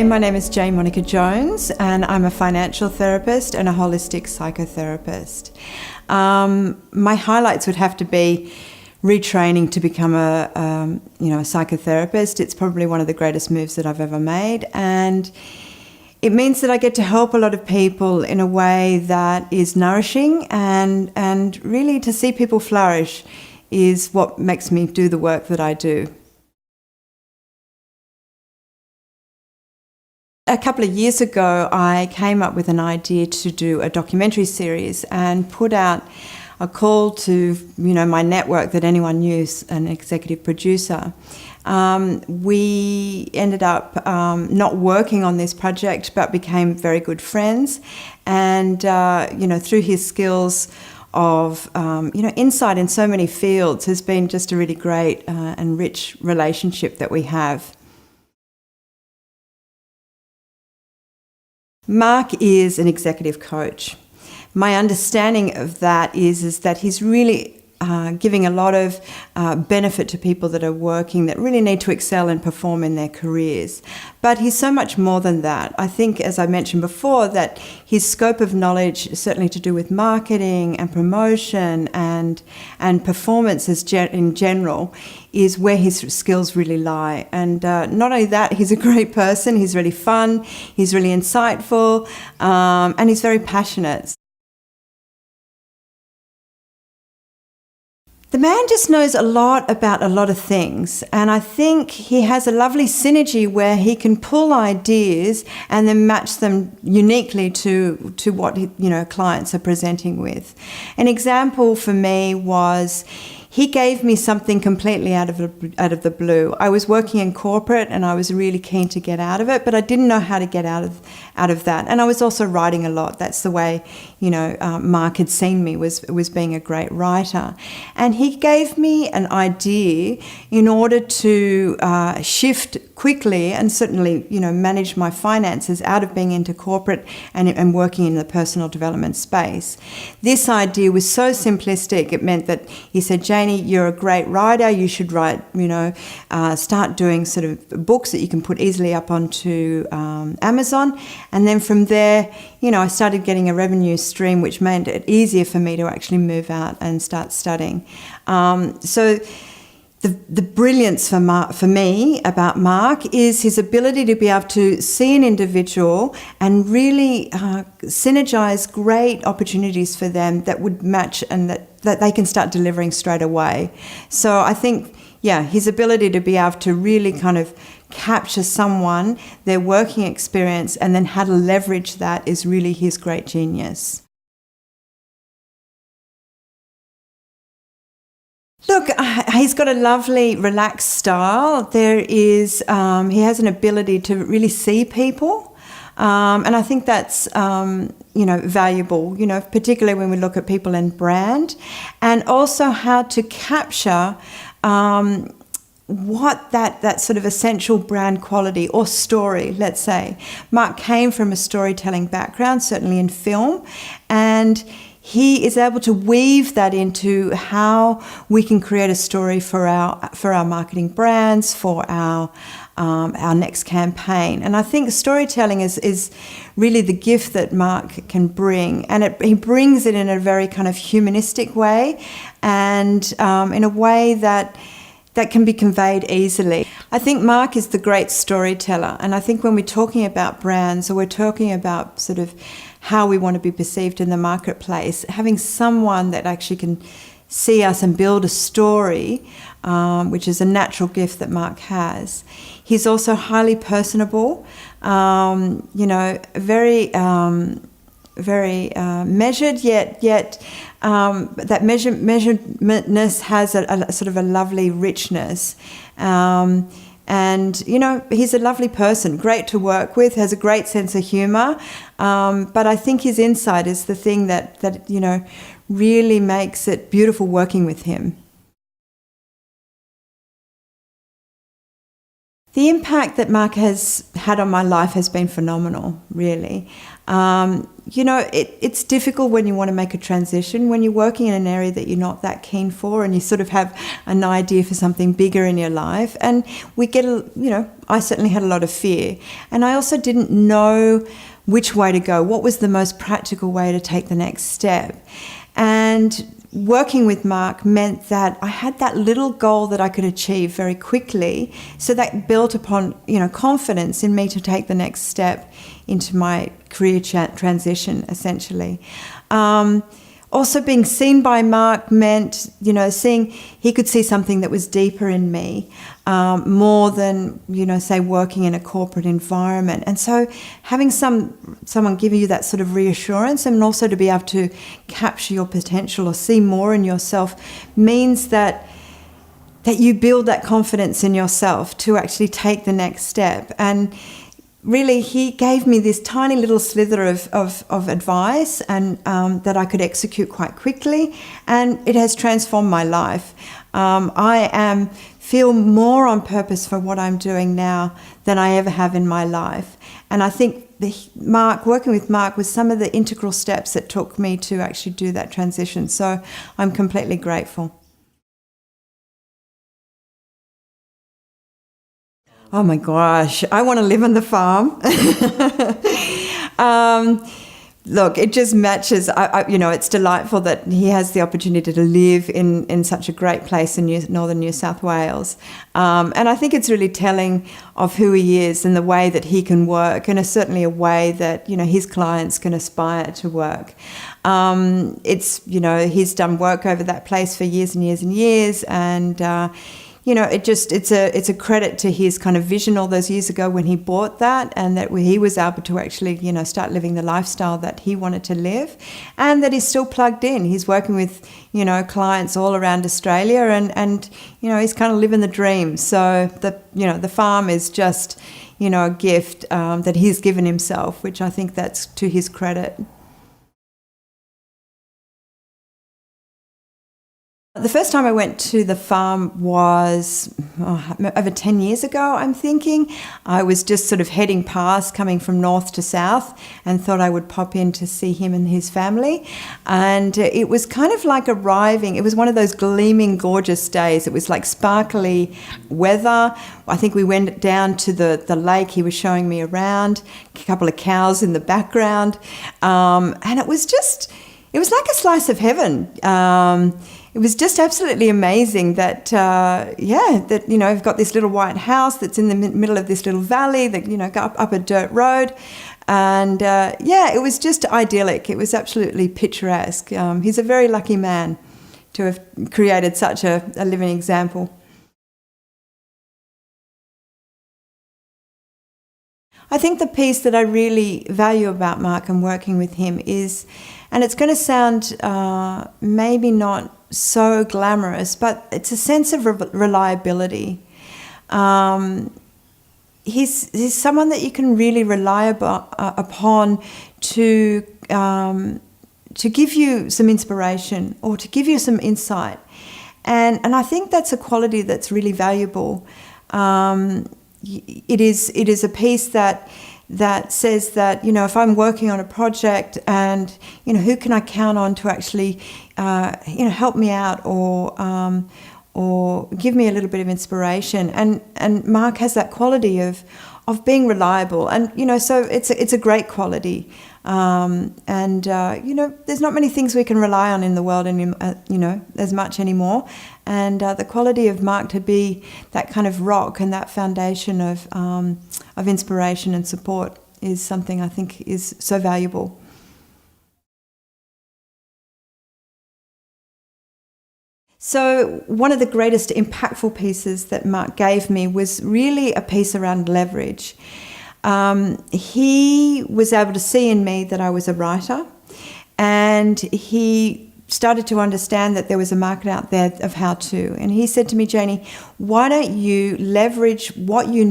My name is Jane Monica Jones, and I'm a financial therapist and a holistic psychotherapist. My highlights would have to be retraining to become a psychotherapist. It's probably one of the greatest moves that I've ever made, and it means that I get to help a lot of people in a way that is nourishing, and really to see people flourish is what makes me do the work that I do. A couple of years ago, I came up with an idea to do a documentary series and put out a call to, my network that anyone knew, an executive producer. We ended up not working on this project, but became very good friends. And, through his skills of, insight in so many fields has been just a really great and rich relationship that we have. Mark is an executive coach. My understanding of that is that he's really giving a lot of benefit to people that are working, that really need to excel and perform in their careers. But he's so much more than that. I think, as I mentioned before, that his scope of knowledge, certainly to do with marketing and promotion and performance in general, is where his skills really lie. And not only that, he's a great person, he's really fun, he's really insightful, and he's very passionate. The man just knows a lot about a lot of things, and I think he has a lovely synergy where he can pull ideas and then match them uniquely to what clients are presenting with. An example for me was he gave me something completely out of the blue. I was working in corporate and I was really keen to get out of it, but I didn't know how to get out of that. And I was also writing a lot. That's the way Mark had seen me, was being a great writer. And he gave me an idea in order to shift quickly and certainly manage my finances out of being into corporate and working in the personal development space. This idea was so simplistic. It meant that he said, "Janie, you're a great writer. You should write, start doing sort of books that you can put easily up onto Amazon." And then from there, I started getting a revenue stream, which made it easier for me to actually move out and start studying. So the brilliance for me about Mark is his ability to be able to see an individual and really synergize great opportunities for them that would match and that they can start delivering straight away. So I think, his ability to be able to really kind of capture someone, their working experience, and then how to leverage that is really his great genius. Look, he's got a lovely, relaxed style. He has an ability to really see people, and I think that's valuable. Particularly when we look at people in brand, and also how to capture what that sort of essential brand quality or story, let's say. Mark came from a storytelling background, certainly in film, and he is able to weave that into how we can create a story for our marketing brands, for our next campaign. And I think storytelling is really the gift that Mark can bring, and he brings it in a very kind of humanistic way, and in a way that can be conveyed easily. I think Mark is the great storyteller, and I think when we're talking about brands, or we're talking about sort of how we want to be perceived in the marketplace, having someone that actually can see us and build a story, which is a natural gift that Mark has. He's also highly personable, very measured, yet that measuredness has a sort of a lovely richness. And he's a lovely person, great to work with, has a great sense of humour. But I think his insight is the thing that really makes it beautiful working with him. The impact that Mark has had on my life has been phenomenal, really. It's difficult when you want to make a transition, when you're working in an area that you're not that keen for, and you sort of have an idea for something bigger in your life. And I certainly had a lot of fear. And I also didn't know which way to go. What was the most practical way to take the next step? And working with Mark meant that I had that little goal that I could achieve very quickly. So that built upon, confidence in me to take the next step into my career transition, essentially. Also being seen by Mark meant, seeing he could see something that was deeper in me, more than, say, working in a corporate environment. And so having someone give you that sort of reassurance, and also to be able to capture your potential or see more in yourself, means that you build that confidence in yourself to actually take the next step. And really, he gave me this tiny little slither of advice, and that I could execute quite quickly, and it has transformed my life. I feel more on purpose for what I'm doing now than I ever have in my life. And I think working with Mark was some of the integral steps that took me to actually do that transition. So I'm completely grateful. Oh my gosh, I want to live on the farm. Look, it just matches. It's delightful that he has the opportunity to live in such a great place in northern New South Wales. And I think it's really telling of who he is and the way that he can work, and certainly a way that, his clients can aspire to work. He's done work over that place for years and years and years, and it's a credit to his kind of vision all those years ago when he bought that, and that he was able to actually, start living the lifestyle that he wanted to live, and that he's still plugged in. He's working with, clients all around Australia, and he's kind of living the dream. So the farm is just, a gift that he's given himself, which I think that's to his credit. The first time I went to the farm was over 10 years ago, I'm thinking. I was just sort of heading past, coming from north to south, and thought I would pop in to see him and his family. And it was kind of like arriving. It was one of those gleaming, gorgeous days. It was like sparkly weather. I think we went down to the lake. He was showing me around, a couple of cows in the background. And it was like a slice of heaven. It was just absolutely amazing that, I've got this little white house that's in the middle of this little valley that, go up a dirt road. And, it was just idyllic. It was absolutely picturesque. He's a very lucky man to have created such a living example. I think the piece that I really value about Mark and working with him is, and it's going to sound maybe not so glamorous, but it's a sense of reliability. He's someone that you can really rely upon to give you some inspiration or to give you some insight, and I think that's a quality that's really valuable. It is a piece that says that, if I'm working on a project and, who can I count on to actually, help me out or give me a little bit of inspiration. And Mark has that quality of being reliable. And, so it's a great quality. There's not many things we can rely on in the world, as much anymore. And the quality of Mark to be that kind of rock and that foundation of inspiration and support is something I think is so valuable. So one of the greatest impactful pieces that Mark gave me was really a piece around leverage. He was able to see in me that I was a writer, and he started to understand that there was a market out there of how to. And he said to me, Janie, why don't you leverage what your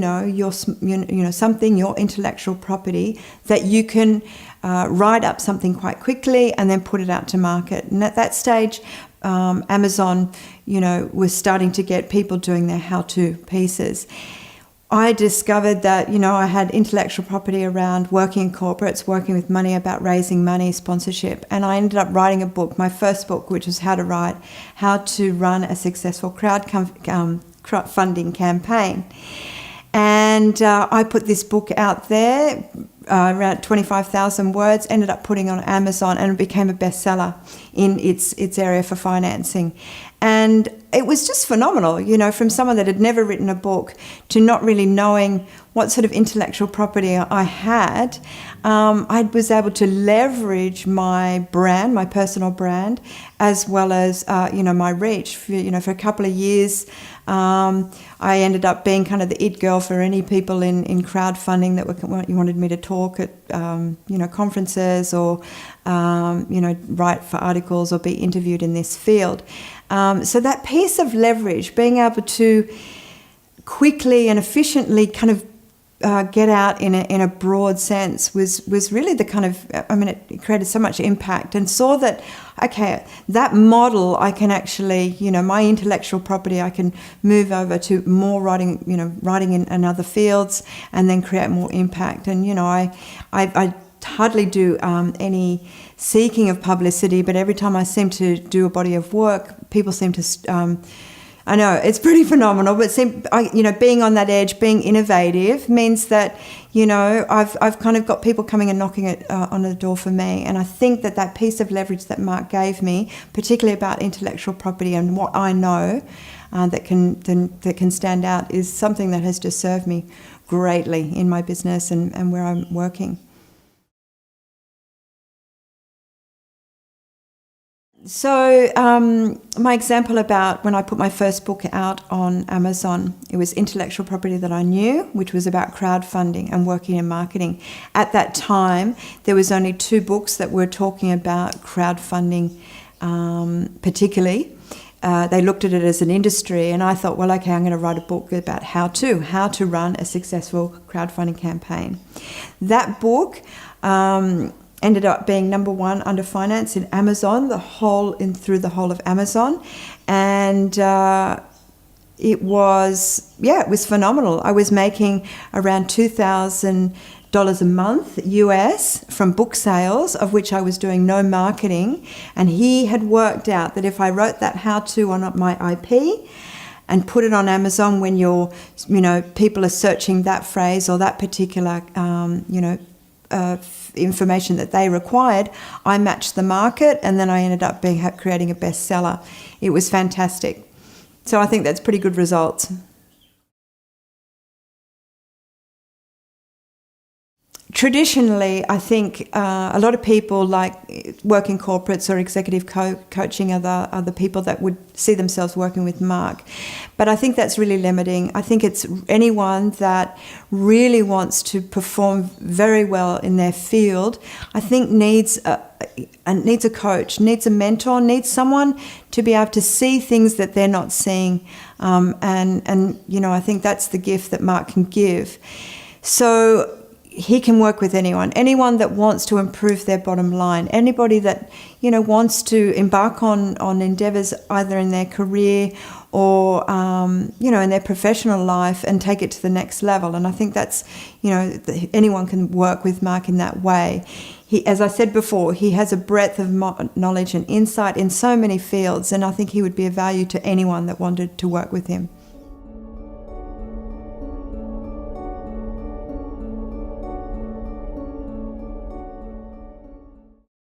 intellectual property, that you can write up something quite quickly and then put it out to market. And at that stage, Amazon, was starting to get people doing their how-to pieces. I discovered that, I had intellectual property around working in corporates, working with money, about raising money, sponsorship. And I ended up writing a book, my first book, which was How to Run a Successful Crowdfunding Campaign. And I put this book out there, around 25,000 words, ended up putting on Amazon, and it became a bestseller in its area for financing. And it was just phenomenal, from someone that had never written a book to not really knowing what sort of intellectual property I had. I was able to leverage my brand, my personal brand, as well as, my reach. For a couple of years, I ended up being kind of the it girl for any people in crowdfunding that wanted me to talk at, conferences or, write for articles or be interviewed in this field. So that piece of leverage, being able to quickly and efficiently kind of get out in a broad sense was really the kind of, it created so much impact, and saw that, okay, that model I can actually, my intellectual property, I can move over to more writing in other fields and then create more impact. And, I hardly do any seeking of publicity, but every time I seem to do a body of work, people seem to, I know, it's pretty phenomenal, but being on that edge, being innovative means that, I've kind of got people coming and knocking on the door for me. And I think that piece of leverage that Mark gave me, particularly about intellectual property and what I know that can stand out, is something that has just served me greatly in my business and where I'm working. So my example about when I put my first book out on Amazon, it was intellectual property that I knew, which was about crowdfunding and working in marketing. At that time, there was only 2 books that were talking about crowdfunding particularly. They looked at it as an industry, and I thought, well, okay, I'm going to write a book about how to run a successful crowdfunding campaign. That book ended up being number 1 under finance in Amazon, through the whole of Amazon, and it was phenomenal. I was making around $2,000 a month US from book sales, of which I was doing no marketing, and he had worked out that if I wrote that how-to on my IP and put it on Amazon, when people are searching that phrase or that particular information that they required, I matched the market, and then I ended up creating a bestseller. It was fantastic. So I think that's pretty good results. Traditionally, I think a lot of people like work in corporates or executive coaching other people that would see themselves working with Mark. But I think that's really limiting. I think it's anyone that really wants to perform very well in their field, I think needs a coach, needs a mentor, needs someone to be able to see things that they're not seeing. I think that's the gift that Mark can give. So he can work with anyone that wants to improve their bottom line, anybody that, wants to embark on endeavours either in their career or, in their professional life and take it to the next level. And I think that's, anyone can work with Mark in that way. He, as I said before, he has a breadth of knowledge and insight in so many fields, and I think he would be of value to anyone that wanted to work with him.